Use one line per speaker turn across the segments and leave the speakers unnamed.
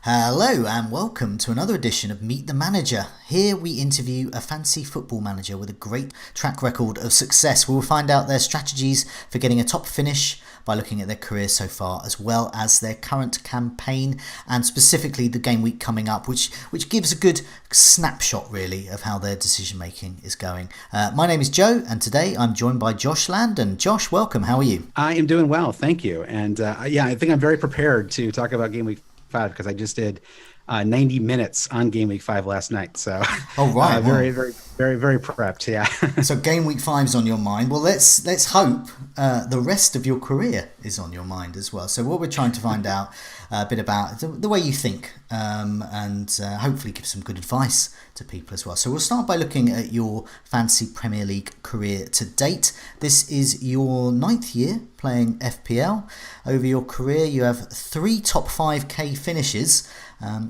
Hello and welcome to another edition of Meet the Manager. Here we interview a fancy football manager with a great track record of success. We will find out their strategies for getting a top finish by looking at their career so far, as well as their current campaign and specifically the game week coming up, which gives a good snapshot really of how their decision making is going. My name is Joe and today I'm joined by Josh Landon. Josh, welcome. How are you?
I am doing well, thank you. And I think I'm very prepared to talk about Game Week 5 because I just did 90 minutes on Game Week 5 last night. So,
Oh right,
very,
well,
very, very, very prepped. Yeah.
so game week five's on your mind. Well, let's hope the rest of your career is on your mind as well. So what we're trying to find out a bit about the way you think, and hopefully give some good advice to people as well. So we'll start by looking at your fancy Premier League career to date. This is your ninth year playing FPL. Over your career, you have 3 top 5k finishes.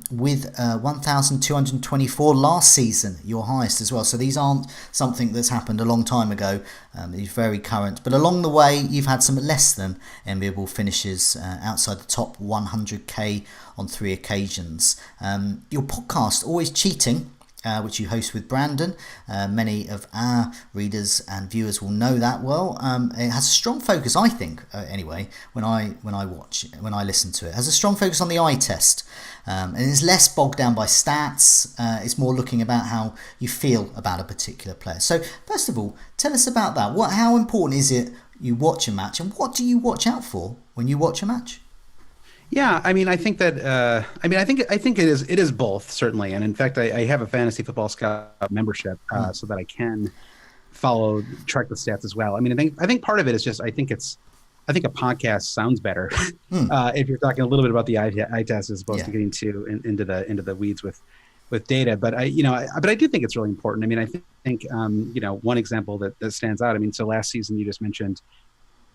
With 1,224 last season, your highest as well. So these aren't something that's happened a long time ago. These are very current. But along the way, you've had some less than enviable finishes outside the top 100k on 3 occasions. Your podcast, Always Cheating, which you host with Brandon. Many of our readers and viewers will know that well. It has a strong focus, I think, anyway, when I listen to it. It has a strong focus on the eye test. And it's less bogged down by stats. It's more looking about how you feel about a particular player. So first of all, tell us about that. How important is it you watch a match, and what do you watch out for when you watch a match?
Yeah, I mean, I think that I think it is both, certainly. And in fact, I have a fantasy football scout membership so that I can track the stats as well. I mean, I think part of it is just I think a podcast sounds better if you're talking a little bit about the eye test as opposed to getting into the weeds with data. But I do think it's really important. I mean, I think one example that stands out. I mean, so last season you just mentioned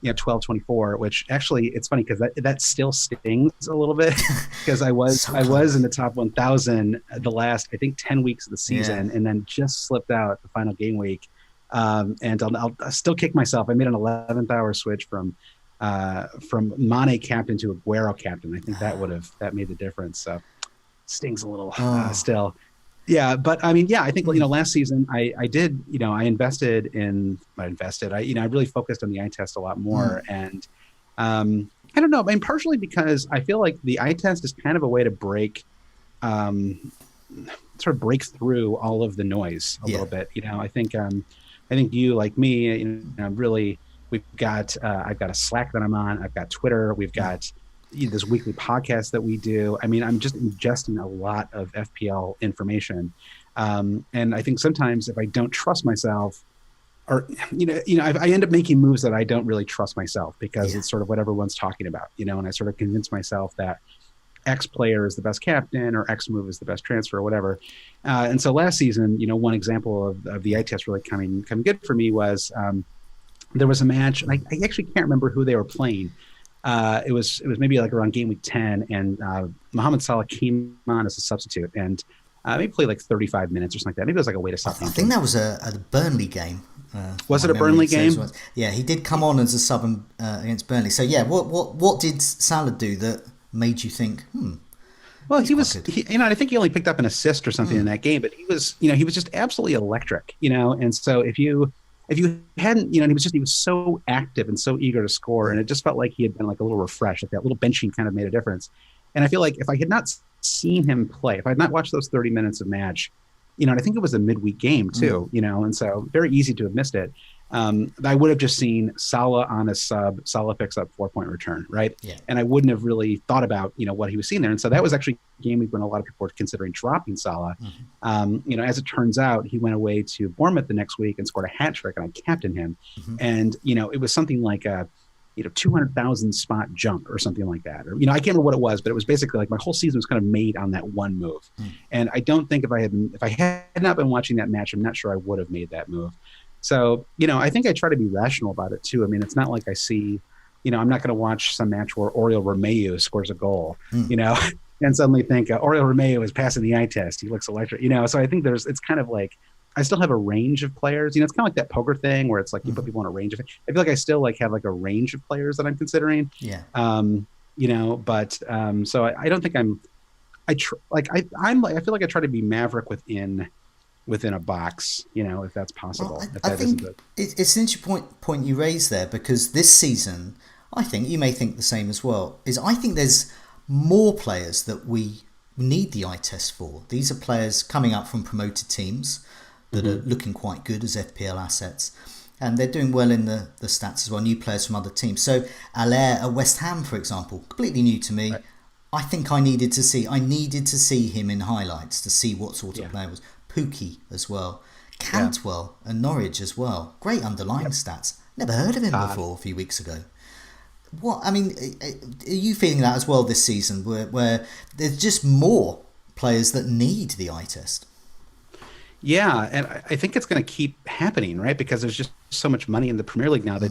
12-24, which actually it's funny because that still stings a little bit because I was in the top 1,000 the last I think 10 weeks of the season and then just slipped out the final game week. And I'll still kick myself. I made an 11th hour switch from Mane captain to Aguero captain. I think that made the difference. So stings a little still. Yeah, but I mean, I think last season I did I really focused on the eye test a lot more, and I don't know. I mean, partially because I feel like the eye test is kind of a way to break through all of the noise a little bit. I think you, like me, really. I've got a Slack that I'm on. I've got Twitter. We've got this weekly podcast that we do. I mean, I'm just ingesting a lot of FPL information. And I think sometimes if I don't trust myself or, I end up making moves that I don't really trust myself because it's sort of what everyone's talking about, and I sort of convince myself that X player is the best captain or X move is the best transfer or whatever. And so last season, one example of the eye test really coming good for me was, there was a match, and I actually can't remember who they were playing. It was maybe like around game week 10, and Mohamed Salah came on as a substitute, and maybe played like 35 minutes or something like that. Maybe it was like a way to stop.
I think that was a Burnley game.
Was it a Burnley game?
Yeah, he did come on as a sub against Burnley. So yeah, what did Salah do that made you think,
Well, I think he only picked up an assist or something in that game, but he was just absolutely electric, and so if you hadn't, he was so active and so eager to score, and it just felt like he had been like a little refreshed, like that little benching kind of made a difference. And I feel like if I had not seen him play, if I had not watched those 30 minutes of match, and I think it was a midweek game too, and so very easy to have missed it. I would have just seen Salah on a sub. Salah picks up 4-point return, right?
Yeah.
And I wouldn't have really thought about what he was seeing there. And so that was actually a game week when a lot of people were considering dropping Salah. As it turns out, he went away to Bournemouth the next week and scored a hat trick, and I captained him. And it was something like a 200,000 spot jump or something like that. Or I can't remember what it was, but it was basically like my whole season was kind of made on that one move. And I don't think if I had not been watching that match, I'm not sure I would have made that move. So, I think I try to be rational about it too. I mean, it's not like I see, I'm not going to watch some match where Oriol Romeu scores a goal, and suddenly think Oriol Romeu is passing the eye test. He looks electric, So I think it's kind of like, I still have a range of players. It's kind of like that poker thing where it's like you put people on a range of. I feel like I still have like a range of players that I'm considering.
Yeah.
So I don't think I'm I feel like I try to be maverick within a box, if that's
Well,
possible. If
I
that isn't
think
the
it's an interesting point you raised there, because this season, I think you may think the same as well. Is I think there's more players that we need the eye test for. These are players coming up from promoted teams that are
Mhm.
looking quite good as FPL assets, and they're doing well in the stats as well. New players from other teams. So Allaire at West Ham, for example, completely new to me.
Right.
I think I needed to see him in highlights to see what sort of
Yeah.
player was. Pookie as well.
Yeah.
Cantwell and Norwich as well. Great underlying
Yep.
stats. Never heard of him
Uh,
before a few weeks ago. What I mean, are you feeling that as well this season, where there's just more players that need the eye test?
yeah, and I think it's going to keep happening, right? Because there's just so much money in the Premier League now that,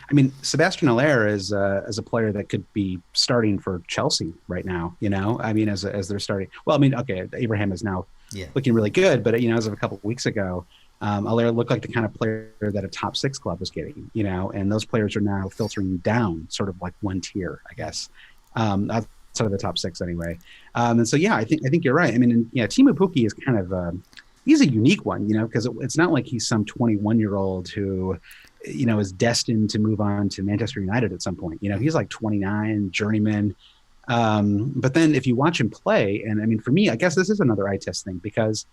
I mean, Sebastian Allaire is a player that could be starting for Chelsea right now. I mean, as they're starting. Well, I mean, okay, Abraham is now
Yeah,
looking really good, but as of a couple of weeks ago, Allaire looked like the kind of player that a top six club was getting. And those players are now filtering down, sort of like one tier, I guess. Outside of the top six, anyway. And so, yeah, I think you're right. I mean, and, yeah, Timu Puki is kind of he's a unique one, because it's not like he's some 21-year-old who, is destined to move on to Manchester United at some point. He's like 29, journeyman. But then if you watch him play, and I mean, for me, I guess this is another eye test thing, because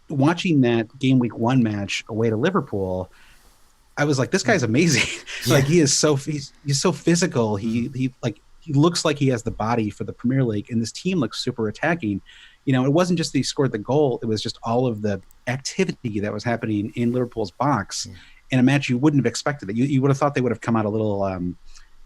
watching that game week 1 match away to Liverpool, I was like, this guy's amazing.
yeah,
Like he's so physical. He looks like he has the body for the Premier League, and this team looks super attacking. It wasn't just that he scored the goal; it was just all of the activity that was happening in Liverpool's box
yeah,
in a match you wouldn't have expected. That you would have thought they would have come out a little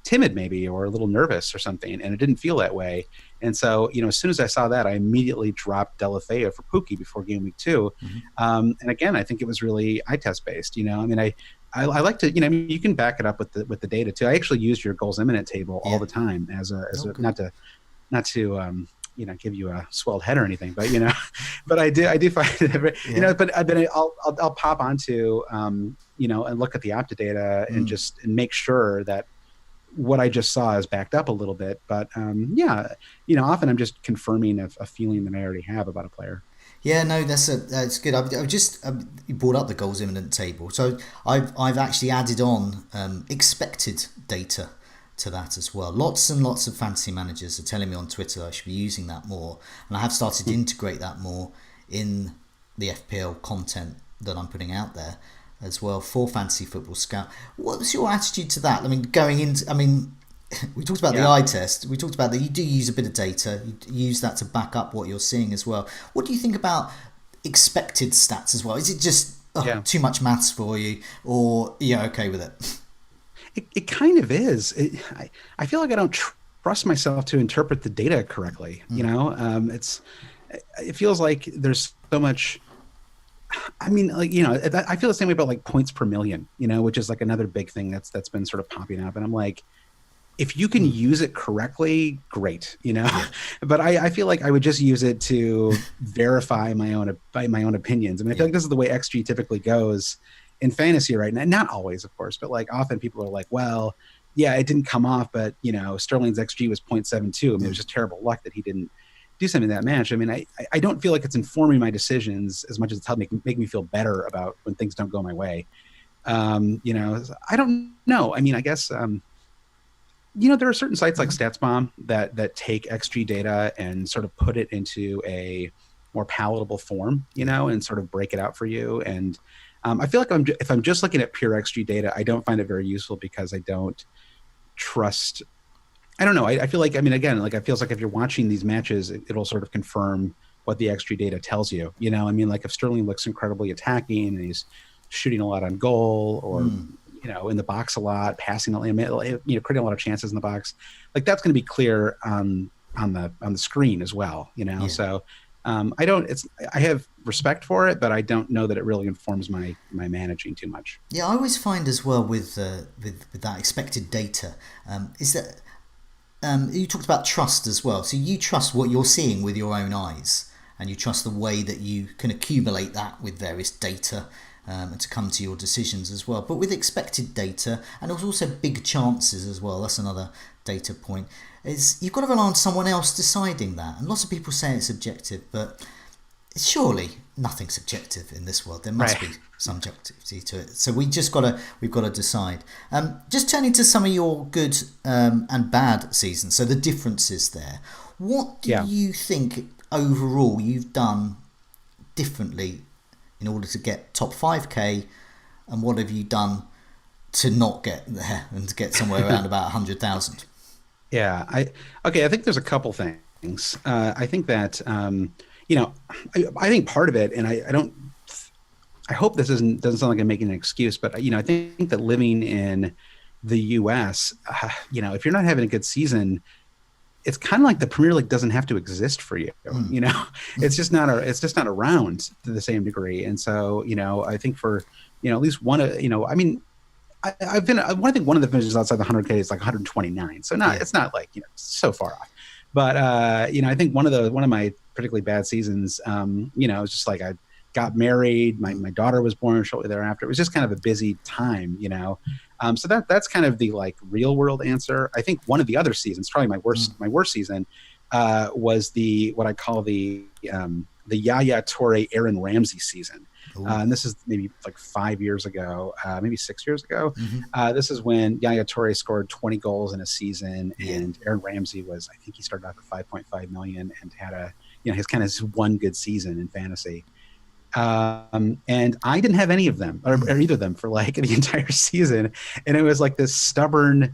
timid, maybe, or a little nervous or something, and it didn't feel that way. And so, as soon as I saw that, I immediately dropped Delafeu for Pookie before game week 2. And again, I think it was really eye test based. I mean, I like to, I mean, you can back it up with the data too. I actually used your goals imminent table all
yeah.
the time as
Oh,
a
good.
not to give you a swelled head or anything, but but I do find it,
Yeah.
but I'll pop onto and look at the Opta data and and make sure that what I just saw is backed up a little bit. But yeah, often I'm just confirming a feeling that I already have about a player.
Yeah, no, that's good. I've just you brought up the goals imminent table, so I've actually added on expected data to that as well. Lots and lots of fantasy managers are telling me on Twitter I should be using that more, and I have started to integrate that more in the FPL content that I'm putting out there as well for Fantasy Football Scout. What's your attitude to that? I mean, going into, I mean, we talked about the
Yeah.
eye test. We talked about that you do use a bit of data. You use that to back up what you're seeing as well. What do you think about expected stats as well? Is it just
Yeah.
too much maths for you, or you're okay with it?
It kind of is. I feel like I don't trust myself to interpret the data correctly. It feels like there's so much. I mean, like, I feel the same way about like points per million, which is like another big thing that's been sort of popping up. And I'm like, if you can use it correctly, great,
Yeah.
but I feel like I would just use it to verify my own opinions. I mean, I feel
Yeah.
like this is the way XG typically goes in fantasy right now. Not always, of course, but like often people are like, well, yeah, it didn't come off, but Sterling's XG was 0.72. I mean, it was just terrible luck that he didn't do something in that match. I mean, I don't feel like it's informing my decisions as much as it's helping make me feel better about when things don't go my way. I don't know. I mean, I guess there are certain sites like StatsBomb that take XG data and sort of put it into a more palatable form, and sort of break it out for you. And I feel like if I'm just looking at pure XG data, I don't find it very useful because I don't trust. I don't know. I feel like, I mean, again, like it feels like if you're watching these matches, it'll sort of confirm what the XG data tells you. I mean, like if Sterling looks incredibly attacking and he's shooting a lot on goal, or in the box a lot, passing, creating a lot of chances in the box, like that's going to be clear on the screen as well.
Yeah.
So I have respect for it, but I don't know that it really informs my managing too much.
Yeah, I always find as well with that expected data, is that you talked about trust as well. So you trust what you're seeing with your own eyes, and you trust the way that you can accumulate that with various data, and to come to your decisions as well. But with expected data, and there's also big chances as well. That's another data point, is you've got to rely on someone else deciding that. And lots of people say it's objective, but surely nothing's objective in this world. There must be some objectivity to it. So we've got to decide. Just turning to some of your good and bad seasons. So the differences there. What do you think overall you've done differently in order to get top 5k, and what have you done to not get there and to get somewhere around about 100,000?
Yeah, I think there's a couple things. I think that I think part of it, and I hope this doesn't sound like I'm making an excuse, but I think that living in the U.S., if you're not having a good season, it's kind of like the Premier League doesn't have to exist for you. It's just not around to the same degree. And so, I think for, at least one of, I think one of the finishes outside the 100K is like 129. So it's not like, so far off. But, I think one of my particularly bad seasons, it's just like I got married. My daughter was born shortly thereafter. It was just kind of a busy time, so that's kind of the like real world answer. I think one of the other seasons, probably my worst season, was what I call the Yaya, Toure, Aaron Ramsey season. And this is maybe like 5 years ago, maybe 6 years ago. This is when Yaya Toure scored 20 goals in a season, and Aaron Ramsey I think he started off at 5.5 million and had his kind of one good season in fantasy. And I didn't have any of them or either of them for like the entire season. And it was like this stubborn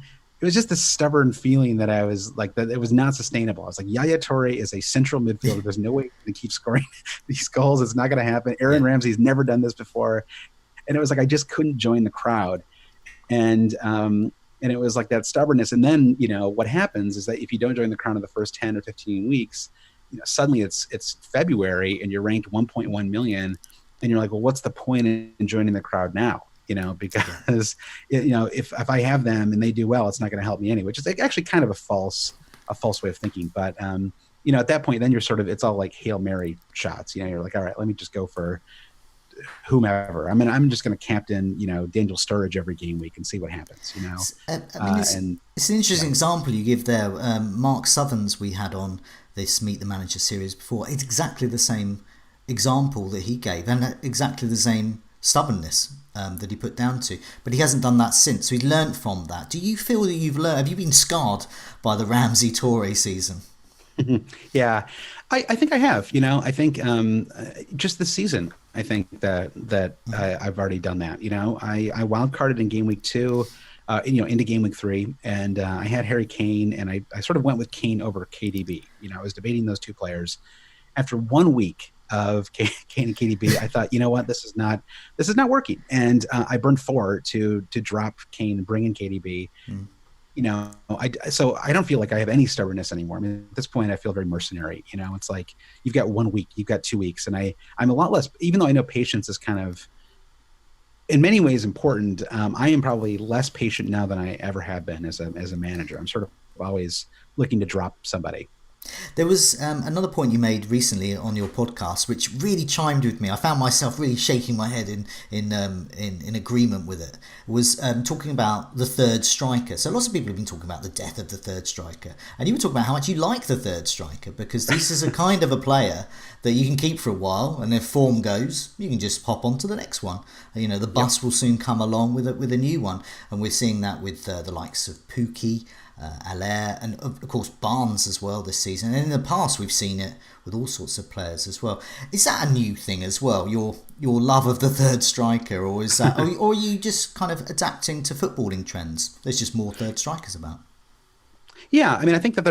feeling that I was like, that it was not sustainable. I was like, Yaya Toure is a central midfielder. There's no way to keep scoring these goals. It's not going to happen. Aaron Ramsey's never done this before. And it was like, I just couldn't join the crowd. And it was like that stubbornness. And then, what happens is that if you don't join the crowd in the first 10 or 15 weeks, suddenly it's February and you're ranked 1.1 million, and you're like, well, what's the point in joining the crowd now? Because if I have them and they do well, it's not going to help me anyway, which is actually kind of a false way of thinking. But at that point, then you're it's all like Hail Mary shots. You're like, all right, let me just go for whomever. I mean, I'm just going to captain, Daniel Sturridge every game week and see what happens.
It's an interesting example you give there. Mark Southerns we had on this Meet the Manager series before. It's exactly the same example that he gave, and exactly the same stubbornness that he put down to. But he hasn't done that since. So he learned from that. Do you feel that you've learned? Have you been scarred by the Ramsey Toure season?
Yeah, I think I have. I think just this season, I think that I've already done that. I wild carded in game week 2. Into game week 3, and I had Harry Kane, and I sort of went with Kane over KDB. I was debating those two players. After 1 week of Kane and KDB, I thought, what, this is not working, and I burned 4 to drop Kane and bring in KDB. So I don't feel like I have any stubbornness anymore. I mean, at this point, I feel very mercenary. It's like you've got 1 week, you've got 2 weeks, and I'm a lot less. Even though I know patience is kind of, in many ways, important. I am probably less patient now than I ever have been as a manager. I'm sort of always looking to drop somebody.
There was another point you made recently on your podcast, which really chimed with me. I found myself really shaking my head in agreement with it. Was talking about the third striker. So lots of people have been talking about the death of the third striker, and you were talking about how much you like the third striker, because this is a kind of a player that you can keep for a while, and if form goes, you can just hop on to the next one. The bus will soon come along with a new one, and we're seeing that with the likes of Pukki, Allaire, and of course Barnes as well this season. And in the past we've seen it with all sorts of players as well. Is that a new thing as well, your love of the third striker, or is that or are you just kind of adapting to footballing trends? There's just more third strikers about.
Yeah, I mean, I think that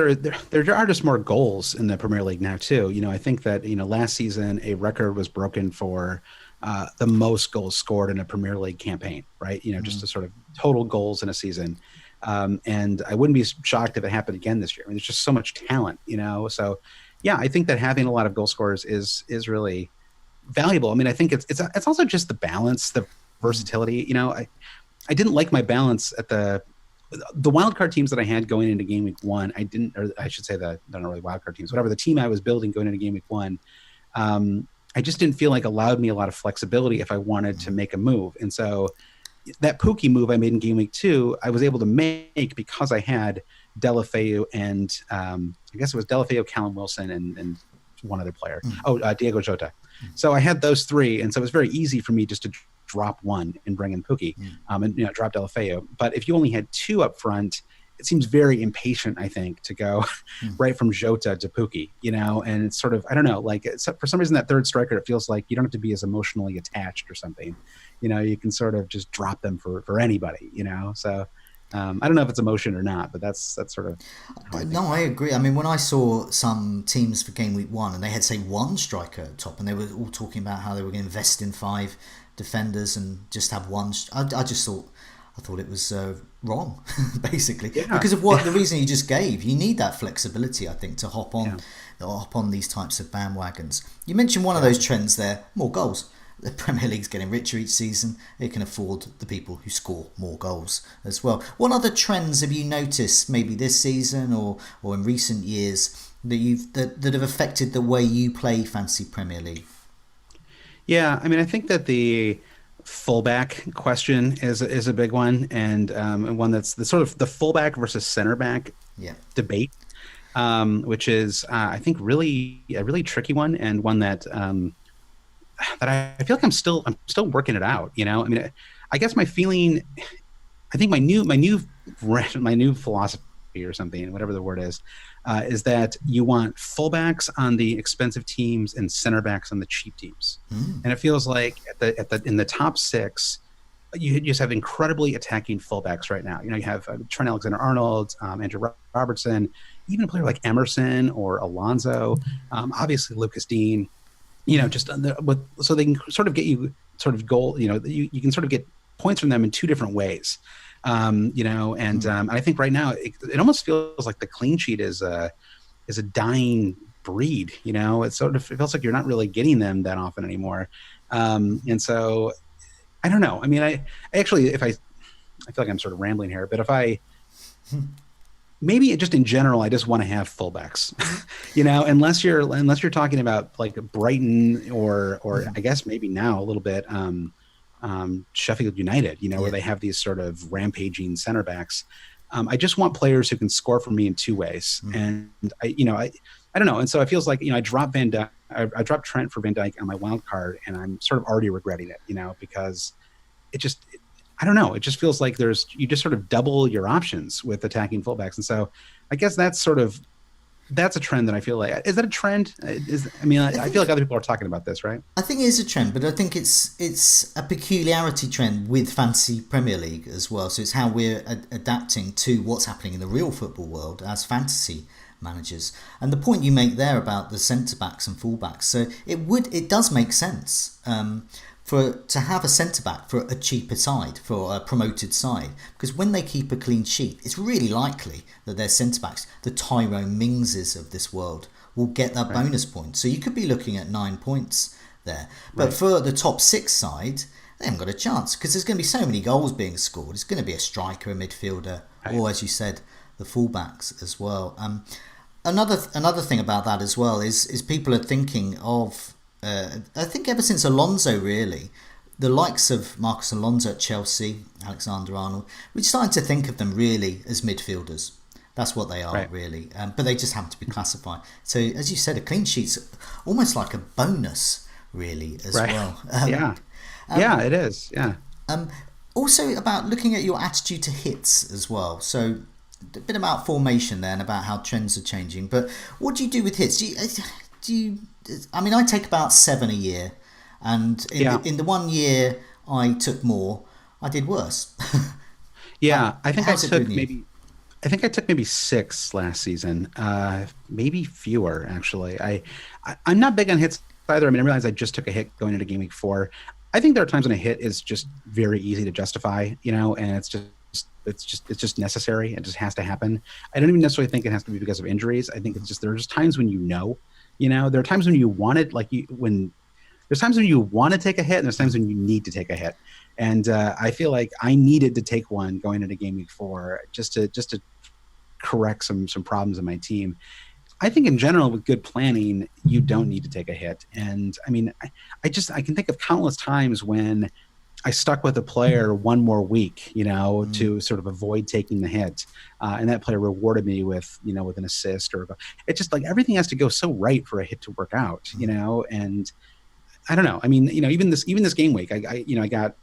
there are just more goals in the Premier League now too. I think that last season a record was broken for the most goals scored in a Premier League campaign, right? Just the sort of total goals in a season. And I wouldn't be shocked if it happened again this year. I mean, there's just so much talent, So, yeah, I think that having a lot of goal scorers is really valuable. I mean, I think it's also just the balance, the versatility. I didn't like my balance at the wildcard teams that I had going into game week 1. I should say that they're not really wildcard teams. Whatever the team I was building going into game week 1, I just didn't feel like allowed me a lot of flexibility if I wanted to make a move, and so that Pukki move I made in game week 2, I was able to make because I had Delafeu and I guess it was Delafeu, Callum Wilson, and one other player. Diego Jota. So I had those three, and so it was very easy for me just to drop one and bring in Pukki, and drop Delafeu. But if you only had two up front, it seems very impatient, I think, to go right from Jota to Pukki, and it's sort of, I don't know, like for some reason that third striker, it feels like you don't have to be as emotionally attached or something. You can sort of just drop them for anybody, So I don't know if it's emotion or not, but that's sort of how I think.
No, I agree. I mean, when I saw some teams for game week 1 and they had, say, one striker at top, and they were all talking about how they were going to invest in 5 defenders and just have one, I just thought it was wrong, basically, because of the reason you just gave. You need that flexibility, I think, to hop on these types of bandwagons. You mentioned one of those trends there: more goals. The Premier League's getting richer each season. It can afford the people who score more goals as well. What other trends have you noticed, maybe this season or in recent years, that have affected the way you play Fantasy Premier League?
Yeah, I mean, I think that the fullback question is a big one, and one that's the sort of the fullback versus center back debate, which is I think really a really tricky one, and one that I feel like I'm still working it out. I mean, I guess my feeling, I think my new philosophy or something, whatever the word is that you want fullbacks on the expensive teams and center backs on the cheap teams. And it feels like in the top 6, you just have incredibly attacking fullbacks right now. You have Trent Alexander-Arnold, Andrew Robertson, even a player like Emerson or Alonso, obviously Lucas Dean. So they can sort of get you sort of goal. You can sort of get points from them in 2 different ways. I think right now it almost feels like the clean sheet is a dying breed. It feels like you're not really getting them that often anymore. And so I don't know. I mean, I actually, I feel like I'm sort of rambling here, but maybe just in general, I just want to have fullbacks, unless you're talking about like Brighton or I guess maybe now a little bit, Sheffield United, where they have these sort of rampaging center backs. I just want players who can score for me in 2 ways. And I don't know. And so it feels like, I dropped I dropped Trent for Van Dijk on my wild card, and I'm sort of already regretting it, because I don't know. It just feels like you just sort of double your options with attacking fullbacks. And so I guess that's a trend that I feel like, is that a trend? I feel like other people are talking about this, right?
I think it is a trend, but I think it's a peculiarity trend with Fantasy Premier League as well. So it's how we're adapting to what's happening in the real football world as fantasy managers. And the point you make there about the centre backs and fullbacks, so it does make sense to have a centre back for a cheaper side, for a promoted side, because when they keep a clean sheet, it's really likely that their centre backs, the Tyrone Mingses of this world, will get that bonus point. So you could be looking at 9 points there. But for the top 6 side, they haven't got a chance, because there's going to be so many goals being scored. It's going to be a striker, a midfielder, or as you said, the fullbacks as well. Another thing about that as well is people are thinking of, I think ever since Alonso, really, the likes of Marcus Alonso at Chelsea, Alexander-Arnold, we're starting to think of them really as midfielders. That's what they are, really. But they just happen to be classified. So, as you said, a clean sheet's almost like a bonus, really, as well.
It is. Yeah.
Also, about looking at your attitude to hits as well. So, a bit about formation there and about how trends are changing. But what do you do with hits? I take about 7 a year, and in the 1 year I took more, I did worse.
I think I took maybe 6 last season, maybe fewer actually. I'm not big on hits either. I realize I just took a hit going into game week 4. I think there are times when a hit is just very easy to justify, and it's just necessary. It just has to happen. I don't even necessarily think it has to be because of injuries. I think it's just, there are just times when there are times when you want it, there's times when you want to take a hit, and there's times when you need to take a hit. And I feel like I needed to take one going into game week 4 just to correct some problems in my team. I think in general, with good planning, you don't need to take a hit. And I can think of countless times when I stuck with a player one more week, to sort of avoid taking the hit, and that player rewarded me with, with an assist or it's just like everything has to go so right for a hit to work out, and I don't know. I mean, even this game week, I got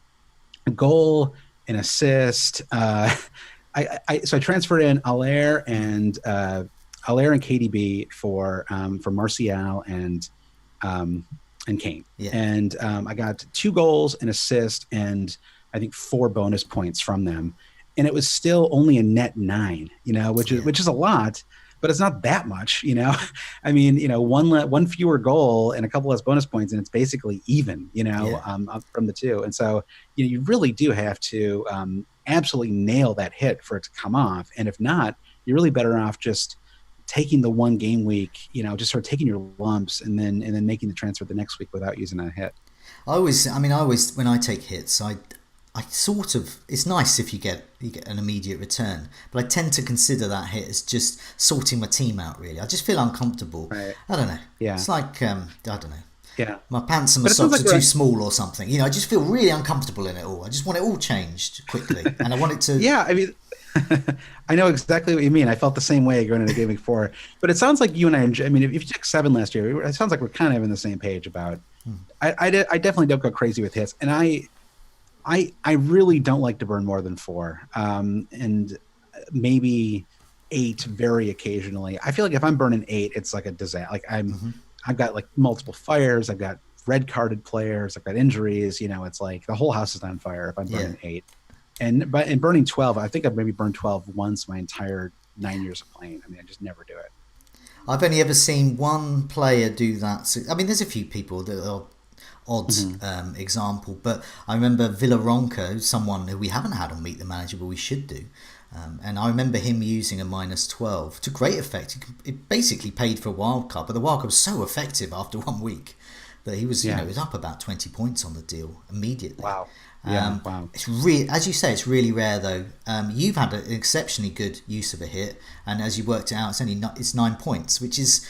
a goal, an assist. So I transferred in Allaire and KDB for Martial and Kane.
Yeah.
And I got 2 goals, an assist, and I think 4 bonus points from them. And it was still only a net 9, which is a lot, but it's not that much, I mean, one fewer goal and a couple less bonus points, and it's basically even, up from the 2. And so, you really do have to absolutely nail that hit for it to come off. And if not, you're really better off just taking the one game week, just sort of taking your lumps and then making the transfer the next week without using a hit.
I always, when I take hits, I sort of, it's nice if you get an immediate return, but I tend to consider that hit as just sorting my team out. Really, I just feel uncomfortable.
Right.
I don't know.
Yeah.
It's like I don't know.
Yeah.
My pants and my socks are too small or something. I just feel really uncomfortable in it all. I just want it all changed quickly, and I want it to.
Yeah, I mean, I know exactly what you mean. I felt the same way going into game week 4. But it sounds like you and I. I mean, if you took 7 last year, it sounds like we're kind of on the same page about. I definitely don't go crazy with hits, and I really don't like to burn more than 4, and maybe 8 very occasionally. I feel like if I'm burning 8, it's like a disaster. Like I've got like multiple fires. I've got red carded players. I've got injuries. It's like the whole house is on fire if I'm burning 8. And burning 12, I think I've maybe burned 12 once my entire 9 years of playing. I mean, I just never do it.
I've only ever seen one player do that. So, I mean, there's a few people that are odd example, but I remember Villaronco, someone who we haven't had on Meet the Manager, but we should do. And I remember him using a -12 to great effect. It basically paid for a wild card, but the wild card was so effective after 1 week that he was, he was up about 20 points on the deal immediately.
Wow. Yeah, wow.
It's as you say, it's really rare though. You've had an exceptionally good use of a hit, and as you worked it out, it's 9 points, which is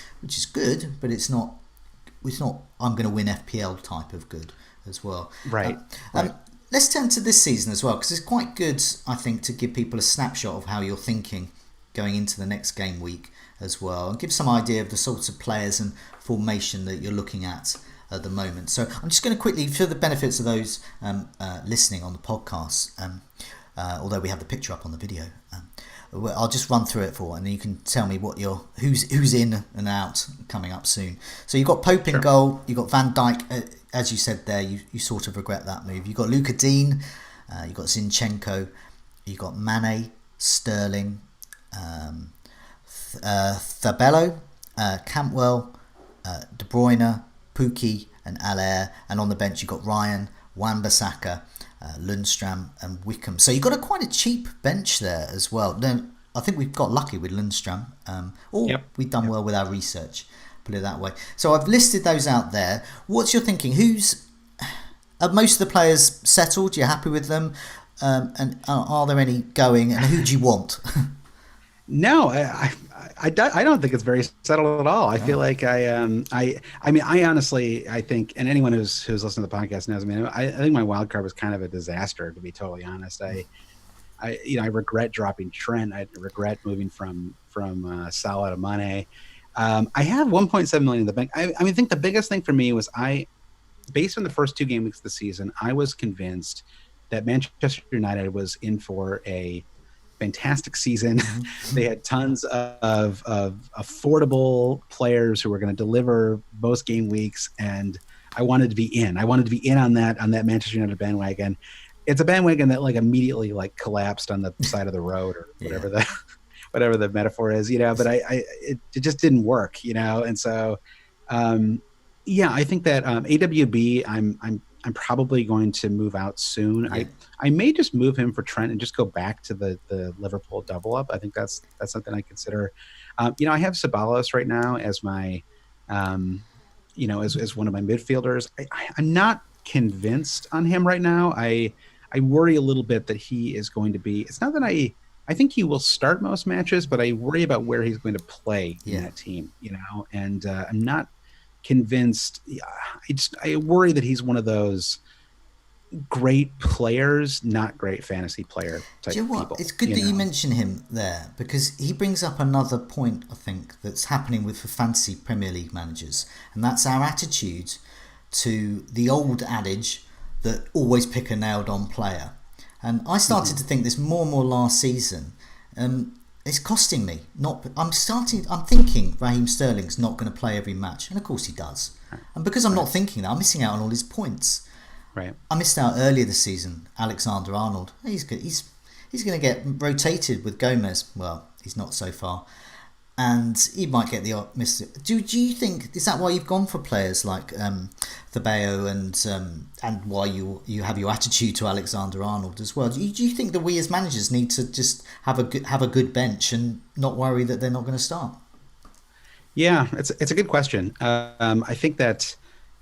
good, but it's not I'm going to win FPL type of good as well.
Right.
Let's turn to this season as well, because it's quite good, I think, to give people a snapshot of how you're thinking going into the next game week as well, and give some idea of the sorts of players and formation that you're looking at the moment. So I'm just going to quickly, for the benefits of those listening on the podcast, although we have the picture up on the video, I'll just run through it and then you can tell me what who's in and out coming up soon. So you've got Pope in goal, you've got Van Dijk, as you said there, you sort of regret that move. You've got Luka Dean, you've got Zinchenko, you've got Mane, Sterling, Fabello, Campbell, De Bruyne, Pukki and Allaire, and on the bench you've got Ryan, Wan-Bissaka, Lundstram and Wickham. So you've got quite a cheap bench there as well. No, I think we've got lucky with Lundstram, we've done well with our research, put it that way. So I've listed those out there. What's your thinking? Are most of the players settled? You're happy with them? And are there any going, and who do you want?
No, I don't think it's very settled at all. I feel like I mean, I honestly, I think, and anyone who's listened to the podcast knows, I think my wild card was kind of a disaster, to be totally honest. I regret dropping Trent. I regret moving from Salah to Mane. I have 1.7 million in the bank. I think the biggest thing for me was based on the first 2 game weeks of the season, I was convinced that Manchester United was in for a fantastic season. They had tons of affordable players who were going to deliver most game weeks, and I wanted to be in. I wanted to be in on that Manchester United bandwagon. It's a bandwagon that immediately collapsed on the side of the road or whatever the metaphor is, but it just didn't work, and so I think that AWB I'm probably going to move out soon. Yeah. I may just move him for Trent and just go back to the Liverpool double up. I think that's something I consider. I have Ceballos right now as my, as one of my midfielders. I'm not convinced on him right now. I worry a little bit that he is going to be. It's not that I think he will start most matches, but I worry about where he's going to play in that team. And I'm not convinced. I worry that he's one of those great players, not great fantasy player type
Do you know what?
people.
It's good that you mention him there because he brings up another point, I think, that's happening with the fantasy Premier League managers, and that's our attitude to the old adage that always pick a nailed-on player. And I started to think this more and more last season. It's costing me. I'm thinking Raheem Sterling's not going to play every match, and of course he does. And because I'm not thinking that, I'm missing out on all his points.
Right.
I missed out earlier this season. Alexander Arnold. He's good. He's going to get rotated with Gomez. Well, he's not so far, and he might get the miss. Do you think is that why you've gone for players like Fabio and why you have your attitude to Alexander Arnold as well? Do you think that we as managers need to just have a good bench and not worry that they're not going to start?
Yeah, it's a good question. I think that.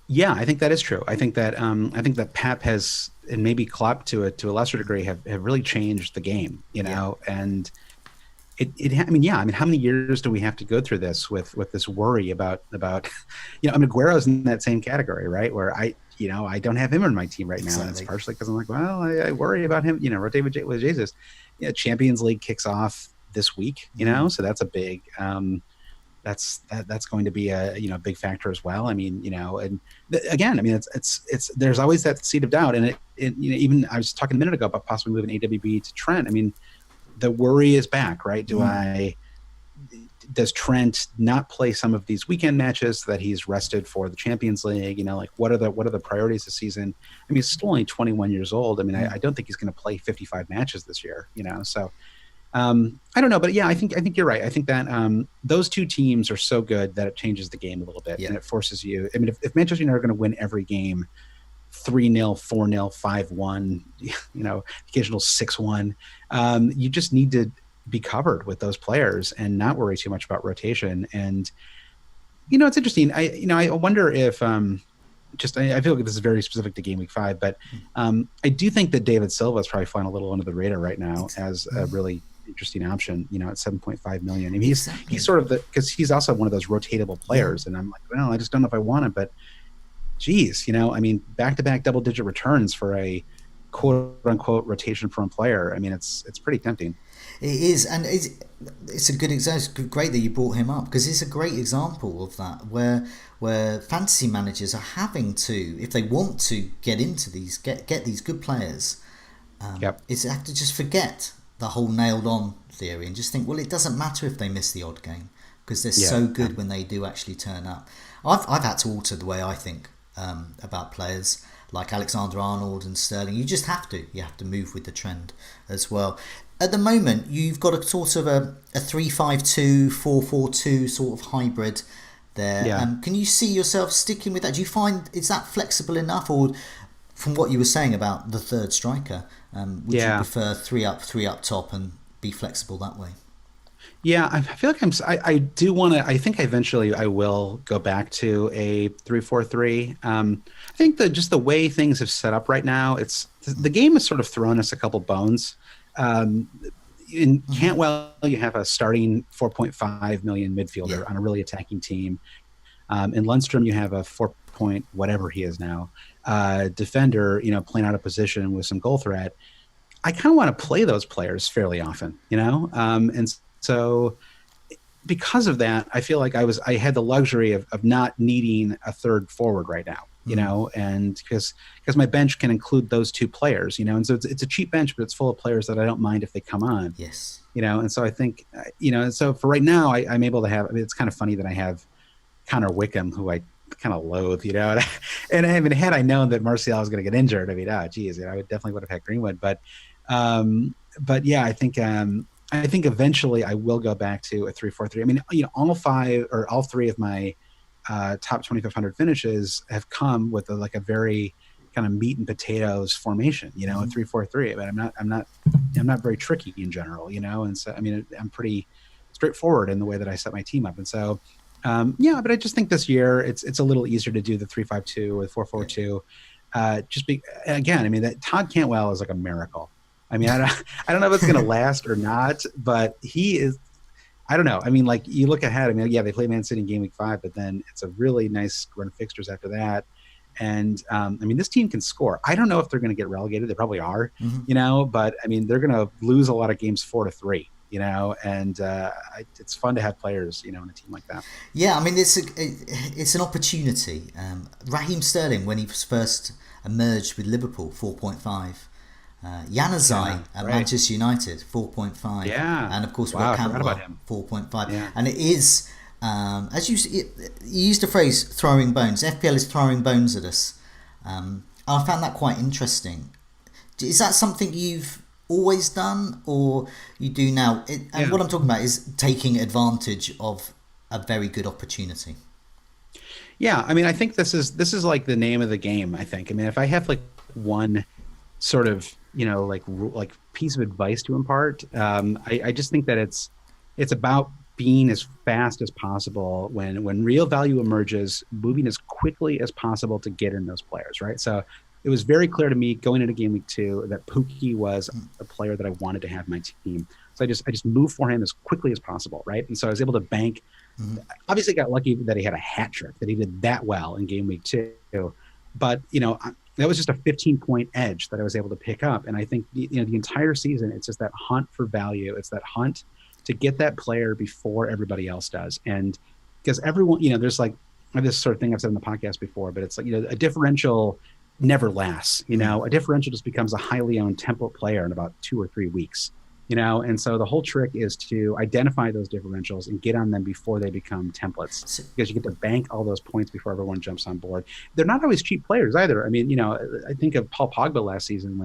Yeah, I think that is true. I think that Pep has, and maybe Klopp to a lesser degree, have really changed the game. And how many years do we have to go through this with this worry about Aguero's in that same category, right? Where I don't have him in my team right now, and it's partially because I'm like, well, I worry about him. Rotate with Jesus. Champions League kicks off this week, so that's a big. That's going to be a big factor as well. It's there's always that seed of doubt, and even I was talking a minute ago about possibly moving AWB to Trent. The worry is back, right? Does Trent not play some of these weekend matches so that he's rested for the Champions League? What are the priorities this season? He's still only 21 years old. I don't think he's going to play 55 matches this year. So. I don't know, but yeah, I think you're right. I think that those two teams are so good that it changes the game a little bit, and it forces you. If Manchester United are going to win every game, 3-0, 4-0, 5-1, occasional 6-1, you just need to be covered with those players and not worry too much about rotation. And it's interesting. I wonder if I feel like this is very specific to Game Week 5, but I do think that David Silva is probably flying a little under the radar right now as a really interesting option, at 7.5 million. He's sort of because he's also one of those rotatable players, and I'm like, well, I just don't know if I want him, but geez, back-to-back double-digit returns for a quote-unquote rotation-prone player. It's pretty tempting.
It is, and it's a good example. It's great that you brought him up because it's a great example of that, where fantasy managers are having to, if they want to get into these, get these good players, is have to just forget the whole nailed on theory and just think, well, it doesn't matter if they miss the odd game because they're so good when they do actually turn up. I've had to alter the way I think about players like Alexander Arnold and Sterling. You have to move with the trend as well. At the moment, you've got a sort of a 3-5-2, 4-4-2 sort of hybrid there. Can you see yourself sticking with that? Do you find, is that flexible enough, or from what you were saying about the third striker, would you prefer three up top and be flexible that way?
Yeah, I feel like I do want to. I think eventually I will go back to a 3-4-3. I think that just the way things have set up right now, the game has sort of thrown us a couple bones. In Cantwell, you have a starting 4.5 million midfielder on a really attacking team. In Lundstrom, you have a 4 point whatever he is now defender, playing out of position with some goal threat. I kind of want to play those players fairly often, and so because of that, I feel like I had the luxury of not needing a third forward right now. And because my bench can include those two players, and so it's a cheap bench, but it's full of players that I don't mind if they come on.
Yes.
And so I think, and so for right now, I'm able to have. It's kind of funny that I have Connor Wickham, who I kind of loathe, and had I known that Martial was going to get injured, I would definitely have had Greenwood, but yeah, I think eventually I will go back to a 3-4-3. All three of my top 2,500 finishes have come with a very kind of meat and potatoes formation, a 3-4-3. But I'm not very tricky in general, and so I'm pretty straightforward in the way that I set my team up, and so but I just think this year it's a little easier to do the 3-5-2 or 4-4-2. That Todd Cantwell is like a miracle. I don't know if it's going to last or not, but he is. I don't know. You look ahead. They play Man City in Game Week 5, but then it's a really nice run of fixtures after that. And I mean, this team can score. I don't know if they're going to get relegated. They probably are, but I mean, they're going to lose a lot of games 4-3, and it's fun to have players, in a team like that.
Yeah, I mean, it's an opportunity. Raheem Sterling, when he was first emerged with Liverpool, 4.5. Januzaj at Manchester United, 4.5.
Yeah,
and of course,
wow,
Will Campbell, 4.5. Yeah. And it is, as you used the phrase "throwing bones." FPL is throwing bones at us. I found that quite interesting. Is that something you've always done, or you do now? What I'm talking about is taking advantage of a very good opportunity.
Yeah, I mean, I think this is like the name of the game. I think. I mean, if I have like one sort of like piece of advice to impart, I just think that it's about being as fast as possible when real value emerges, moving as quickly as possible to get in those players, right? So it was very clear to me going into game week 2 that Pookie was a player that I wanted to have in my team. So I just moved for him as quickly as possible, right? And so I was able to bank. Obviously, got lucky that he had a hat trick, that he did that well in game week 2. But that was just a 15-point edge that I was able to pick up. And I think the entire season, it's just that hunt for value. It's that hunt to get that player before everybody else does. And because everyone, there's like this sort of thing I've said in the podcast before, but it's like, a differential never lasts. A differential just becomes a highly owned template player in about 2 or 3 weeks. And so the whole trick is to identify those differentials and get on them before they become templates, because you get to bank all those points before everyone jumps on board. They're not always cheap players either. I mean, I think of Paul Pogba last season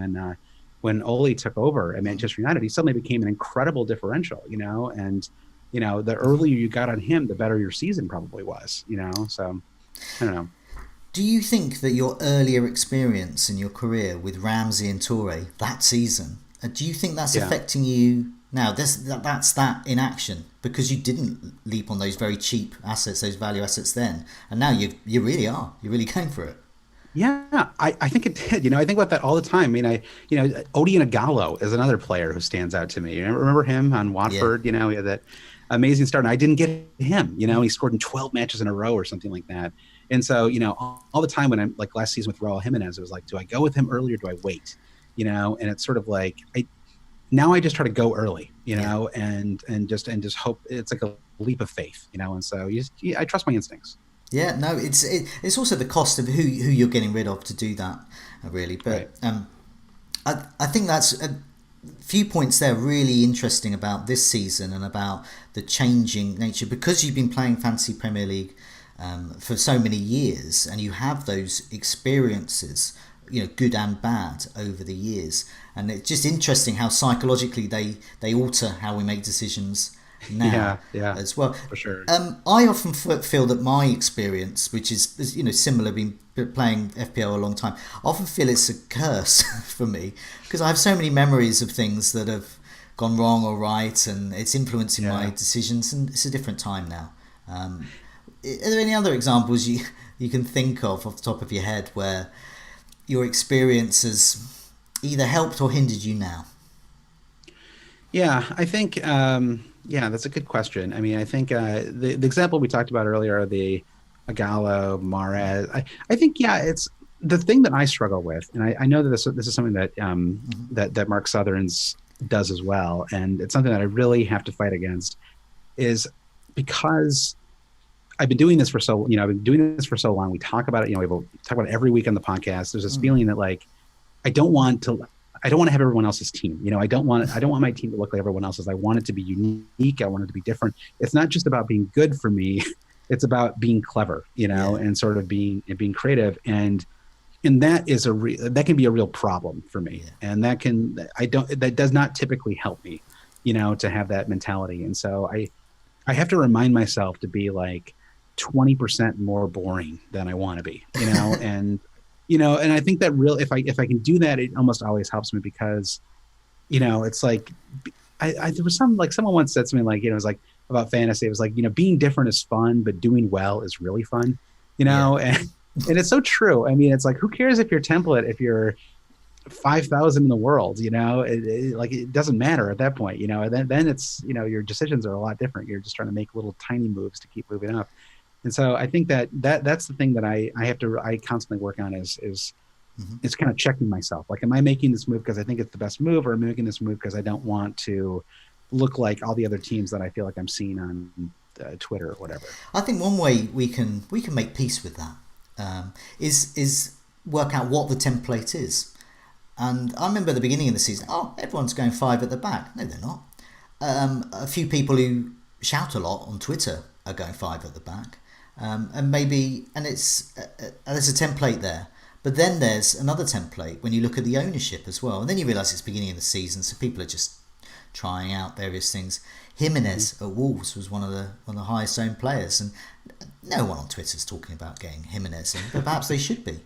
when Ole took over at Manchester United. He suddenly became an incredible differential, and the earlier you got on him, the better your season probably was, so I don't know.
Do you think that your earlier experience in your career with Ramsey and Toure that season, do you think that's affecting you now? That's that in action, because you didn't leap on those very cheap assets, those value assets then, and now you really are. You're really going for it.
Yeah, I think it did. I think about that all the time. I mean, Odion Ighalo is another player who stands out to me. Remember him on Watford? Yeah. He had that amazing start, and I didn't get him. He scored in 12 matches in a row or something like that. And so, all the time when I'm like last season with Raul Jimenez, it was like, do I go with him early or do I wait? And it's sort of like now I just try to go early, and just hope. It's like a leap of faith, and so I trust my instincts.
Yeah, no, it's also the cost of who you're getting rid of to do that, really. But right. I think that's a few points there really interesting about this season and about the changing nature, because you've been playing Fantasy Premier League for so many years, and you have those experiences, good and bad over the years, and it's just interesting how psychologically they alter how we make decisions now as well.
For sure.
I often feel that my experience, which is similar, been playing FPL a long time, I often feel it's a curse for me, because I have so many memories of things that have gone wrong or right, and it's influencing my decisions, and it's a different time now. Are there any other examples you can think of off the top of your head where your experience has either helped or hindered you now?
Yeah, I think that's a good question. I mean, I think the example we talked about earlier, the Ighalo, Mahrez, I think it's the thing that I struggle with, and I know that this is something that that Mark Southerns does as well, and it's something that I really have to fight against, is because I've been doing this for so long. We talk about it, we talk about it every week on the podcast. There's this feeling that like I don't want to have everyone else's team. I don't want my team to look like everyone else's. I want it to be unique. I want it to be different. It's not just about being good for me. It's about being clever, and sort of being creative. And that is that can be a real problem for me. Yeah. And that does not typically help me, to have that mentality. And so I have to remind myself to be like 20% more boring than I want to be, and and I think that if I can do that, it almost always helps me, because, it's like, there was someone once said something like, it was like about fantasy. It was like, being different is fun, but doing well is really fun, and it's so true. I mean, it's like, who cares if you're template, if you're 5,000 in the world, it doesn't matter at that point, and then it's, your decisions are a lot different. You're just trying to make little tiny moves to keep moving up. And so I think that's the thing that I constantly work on is it's kind of checking myself. Like, am I making this move because I think it's the best move, or am I making this move because I don't want to look like all the other teams that I feel like I'm seeing on Twitter or whatever?
I think one way we can make peace with that is work out what the template is. And I remember at the beginning of the season, oh, everyone's going five at the back. No, they're not. A few people who shout a lot on Twitter are going five at the back, and it's there's a template there. But then there's another template when you look at the ownership as well, and then you realise it's beginning of the season, so people are just trying out various things. Jimenez at Wolves was one of the highest owned players, and no one on Twitter is talking about getting Jimenez in, but perhaps they should be.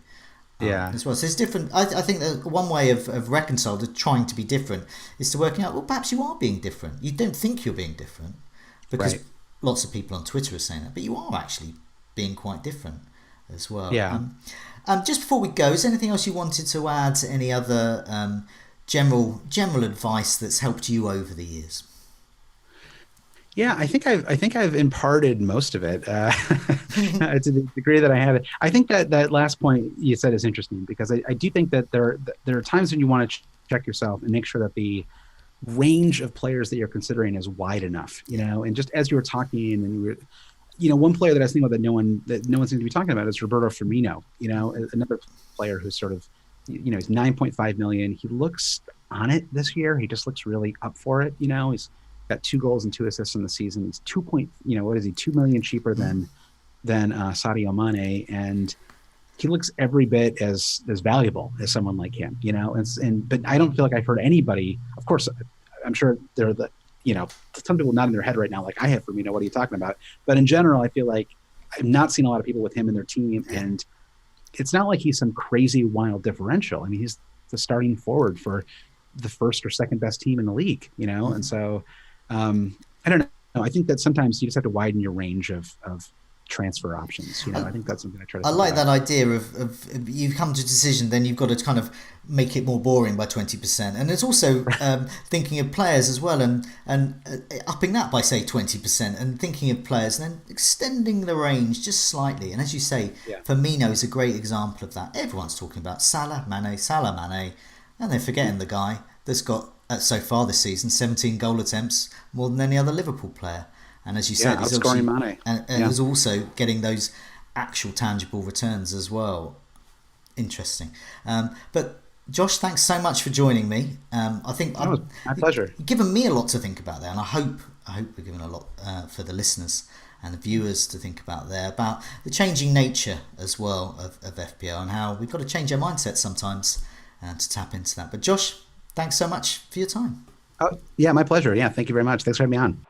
Yeah.
As well. So it's different. I think that one way of reconcile to trying to be different is to working out, well, perhaps you are being different. You don't think you're being different because
Right.
lots of people on Twitter are saying that, but you are actually being quite different as well.
Yeah.
Just before we go, is there anything else you wanted to add? Any other general advice that's helped you over the years?
Yeah, I think I've imparted most of it to the degree that I have it. I think that last point you said is interesting, because I do think that there are times when you want to check yourself and make sure that the range of players that you're considering is wide enough, And just as you were talking, and you were, one player that I was thinking about that no one seems to be talking about is Roberto Firmino. Another player who's sort of, he's 9.5 million. He looks on it this year. He just looks really up for it. He's got 2 goals and 2 assists in the season. He's 2 million cheaper than Sadio Mane, and he looks every bit as valuable as someone like him. But I don't feel like I've heard anybody. Of course, I'm sure there are some people nodding their head right now, like I have Firmino. What are you talking about? But in general, I feel like I've not seen a lot of people with him in their team, and it's not like he's some crazy wild differential. I mean, he's the starting forward for the first or second best team in the league, and so. I don't know. I think that sometimes you just have to widen your range of transfer options. I think that's something I try to.
I
think
like
about.
that idea of you've come to a decision, then you've got to kind of make it more boring by 20%, and it's also thinking of players as well, and upping that by say 20%, and thinking of players, and then extending the range just slightly. And as you say,
Yeah.
Firmino is a great example of that. Everyone's talking about Salah, Mane, and they're forgetting the guy that's got so far this season 17 goal attempts, more than any other Liverpool player. And as you said, he's
outscoring
obviously-
Mane.
and
Yeah.
he's also getting those actual tangible returns as well. Interesting. But Josh, thanks so much for joining me. I think
That was my pleasure.
you've given me a lot to think about there, and I hope we're giving a lot for the listeners and the viewers to think about there, about the changing nature as well of FPL, and how we've got to change our mindset sometimes to tap into that. But Josh, thanks so much for your time.
Oh, yeah, my pleasure. Yeah, thank you very much. Thanks for having me on.